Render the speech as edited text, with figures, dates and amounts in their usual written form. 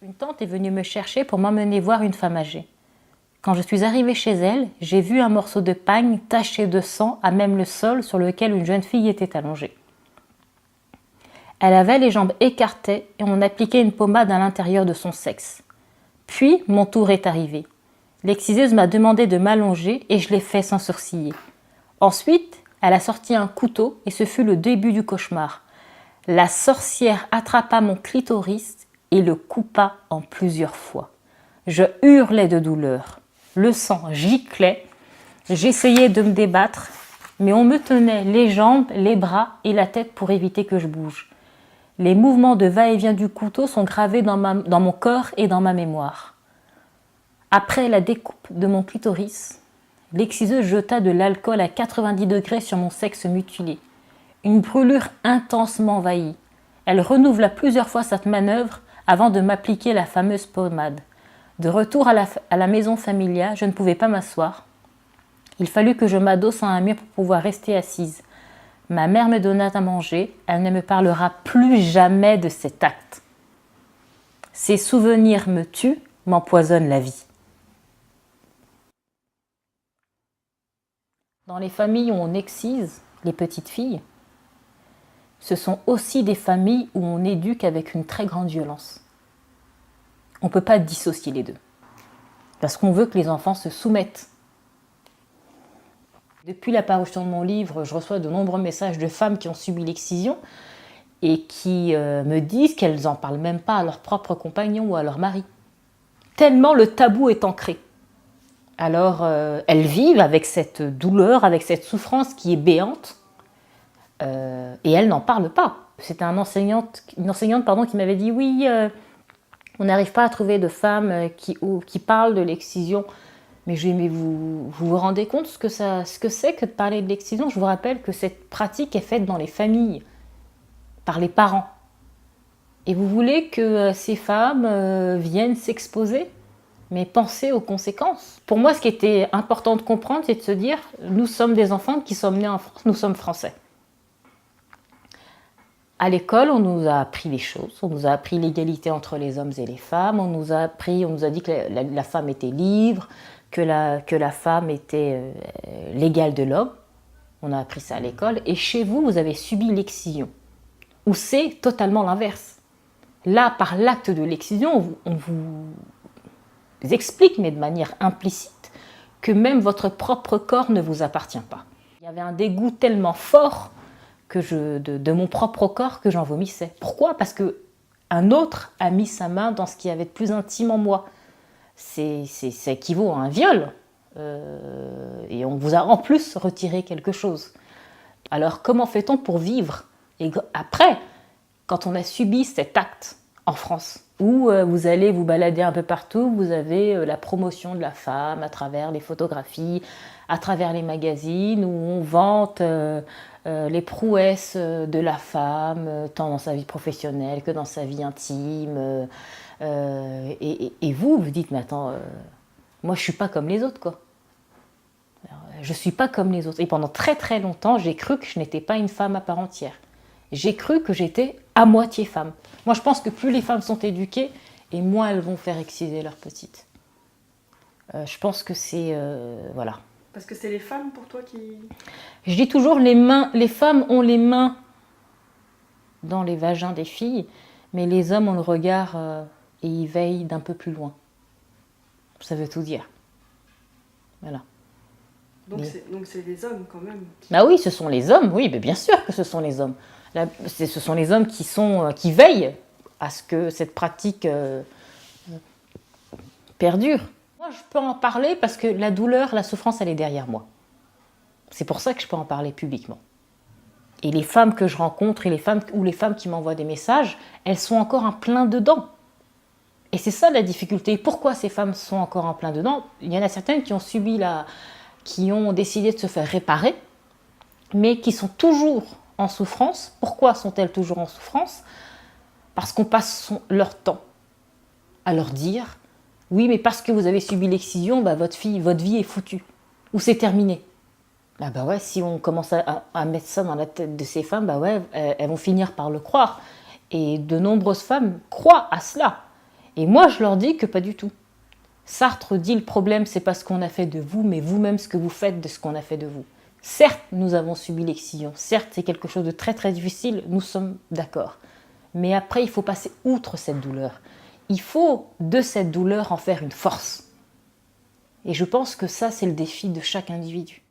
Une tante est venue me chercher pour m'emmener voir une femme âgée. Quand je suis arrivée chez elle, j'ai vu un morceau de pagne taché de sang à même le sol sur lequel une jeune fille était allongée. Elle avait les jambes écartées et on appliquait une pommade à l'intérieur de son sexe. Puis, mon tour est arrivé. L'exciseuse m'a demandé de m'allonger et je l'ai fait sans sourciller. Ensuite, elle a sorti un couteau et ce fut le début du cauchemar. La sorcière attrapa mon clitoris et le coupa en plusieurs fois. Je hurlais de douleur. Le sang giclait. J'essayais de me débattre, mais on me tenait les jambes, les bras et la tête pour éviter que je bouge. Les mouvements de va-et-vient du couteau sont gravés dans mon corps et dans ma mémoire. Après la découpe de mon clitoris, l'exciseuse jeta de l'alcool à 90 degrés sur mon sexe mutilé. Une brûlure intense m'envahit. Elle renouvela plusieurs fois cette manœuvre avant de m'appliquer la fameuse pommade. De retour à la maison familiale, je ne pouvais pas m'asseoir. Il fallut que je m'adosse à un mur pour pouvoir rester assise. Ma mère me donna à manger, elle ne me parlera plus jamais de cet acte. Ces souvenirs me tuent, m'empoisonnent la vie. Dans les familles où on excise les petites filles, ce sont aussi des familles où on éduque avec une très grande violence. On ne peut pas dissocier les deux. Parce qu'on veut que les enfants se soumettent. Depuis la parution de mon livre, je reçois de nombreux messages de femmes qui ont subi l'excision et qui me disent qu'elles n'en parlent même pas à leur propre compagnon ou à leur mari. Tellement le tabou est ancré. Alors, elles vivent avec cette douleur, avec cette souffrance qui est béante, et elles n'en parlent pas. C'était une enseignante qui m'avait dit « Oui, on n'arrive pas à trouver de femmes qui parlent de l'excision. » Mais je lui ai dit « Mais vous rendez compte ce que c'est que de parler de l'excision ?» Je vous rappelle que cette pratique est faite dans les familles, par les parents. Et vous voulez que ces femmes viennent s'exposer ? Mais pensez aux conséquences. Pour moi, ce qui était important de comprendre, c'est de se dire, nous sommes des enfants qui sommes nés en France, nous sommes français. À l'école, on nous a appris les choses, on nous a appris l'égalité entre les hommes et les femmes, on nous a dit que la femme était libre, que la femme était l'égale de l'homme. On a appris ça à l'école. Et chez vous, vous avez subi l'excision, où c'est totalement l'inverse. Là, par l'acte de l'excision, on vous explique, mais de manière implicite, que même votre propre corps ne vous appartient pas. Il y avait un dégoût tellement fort de mon propre corps que j'en vomissais. Pourquoi ? Parce qu'un autre a mis sa main dans ce qui avait de plus intime en moi. Ça équivaut à un viol. Et on vous a en plus retiré quelque chose. Alors comment fait-on pour vivre ? Et après, quand on a subi cet acte en France, où vous allez vous balader un peu partout, vous avez la promotion de la femme à travers les photographies, à travers les magazines, où on vante les prouesses de la femme, tant dans sa vie professionnelle que dans sa vie intime. Et vous dites, mais attends, moi je ne suis pas comme les autres, quoi. Alors, je ne suis pas comme les autres. Et pendant très très longtemps, j'ai cru que je n'étais pas une femme à part entière. J'ai cru que j'étais à moitié femme. Moi, je pense que plus les femmes sont éduquées, et moins elles vont faire exciser leurs petites. Je pense que c'est... voilà. Parce que c'est les femmes pour toi qui... Je dis toujours, les femmes ont les mains dans les vagins des filles, mais les hommes ont le regard et ils veillent d'un peu plus loin. Ça veut tout dire. Voilà. Donc c'est les hommes quand même. Bah oui, ce sont les hommes, oui, mais bien sûr que ce sont les hommes. Là, ce sont les hommes qui veillent à ce que cette pratique perdure. Moi, je peux en parler parce que la douleur, la souffrance, elle est derrière moi. C'est pour ça que je peux en parler publiquement. Et les femmes que je rencontre, et les femmes qui m'envoient des messages, elles sont encore en plein dedans. Et c'est ça la difficulté. Pourquoi ces femmes sont encore en plein dedans ? Il y en a certaines qui ont décidé de se faire réparer, mais qui sont toujours en souffrance. Pourquoi sont-elles toujours en souffrance ? Parce qu'on passe leur temps à leur dire « Oui, mais parce que vous avez subi l'excision, bah, votre vie est foutue. » Ou c'est terminé. Ah bah ouais, si on commence à mettre ça dans la tête de ces femmes, bah ouais, elles vont finir par le croire. Et de nombreuses femmes croient à cela. Et moi, je leur dis que pas du tout. Sartre dit le problème, c'est pas ce qu'on a fait de vous, mais vous-même ce que vous faites de ce qu'on a fait de vous. Certes, nous avons subi l'excision. Certes, c'est quelque chose de très très difficile. Nous sommes d'accord. Mais après, il faut passer outre cette douleur. Il faut de cette douleur en faire une force. Et je pense que ça, c'est le défi de chaque individu.